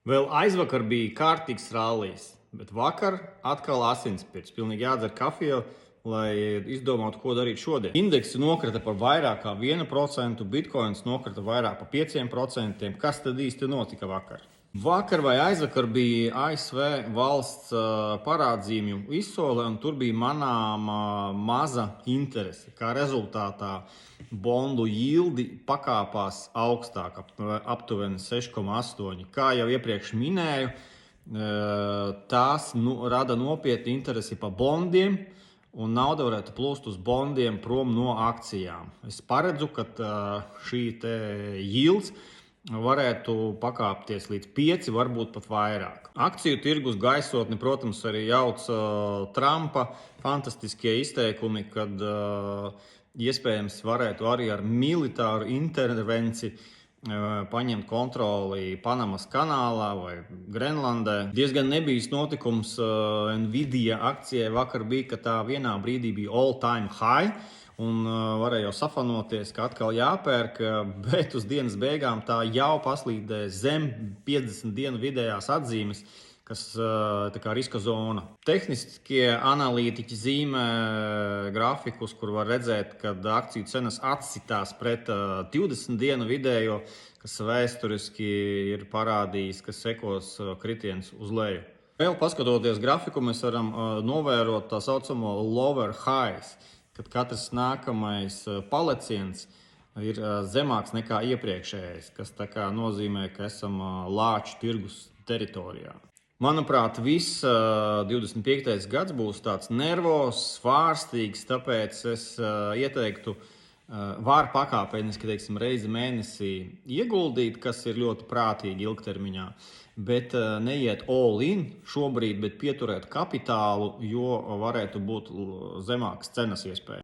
Vēl aizvakar bija kārtīgs rallijs, bet vakar atkal asinspirts. Pilnīgi jādzer kafiju, lai izdomātu, ko darīt šodien. Indeksi nokrita par vairāk kā 1%, bitcoins nokrita vairāk par 5%. Kas tad īsti notika vakar? Vakar vai aizvakar bija ASV valsts parādzīmju izsole, un tur bija manāma maza interese. Kā rezultātā bondu yieldi pakāpās augstāk, aptuveni 6,8. Kā jau iepriekš minēju, tās rada nopietnu interesi par bondiem, un nauda varētu plūst uz bondiem prom no akcijām. Es paredzu, ka šī yields varētu pakāpties līdz 5, varbūt pat vairāk. Akciju tirgus gaisotni, protams, arī jauc Trumpa fantastiskie izteikumi, kad iespējams varētu arī ar militāru intervenciju paņemt kontroli Panamas kanālā vai Grenlandē. Diezgan nebijis notikums Nvidia akcijai vakar bija, ka tā vienā brīdī bija all-time high, un varēja jau safanoties, ka atkal jāpērk, bet uz dienas beigām tā jau paslīdē zem 50 dienu vidējās atzīmes, kas tā kā riska zona. Tehniskie analītiķi zīmē grafikus, kur var redzēt, ka akciju cenas atsitās pret 20 dienu vidējo, kas vēsturiski ir parādījis, ka sekos kritiens uz leju. Vēl paskatoties grafiku, mēs varam novērot tā saucamo lower highs, kad katrs nākamais paleciens ir zemāks nekā iepriekšējais, kas tā kā nozīmē, ka esam lāču tirgus teritorijā. Manuprāt, viss 25. gads būs tāds nervozs, svārstīgs, tāpēc es ieteiktu var pakāpeniski, teiksim, reizi mēnesī ieguldīt, kas ir ļoti prātīgi ilgtermiņā, bet neiet all in šobrīd, bet pieturēt kapitālu, jo varētu būt zemākas cenas iespējas.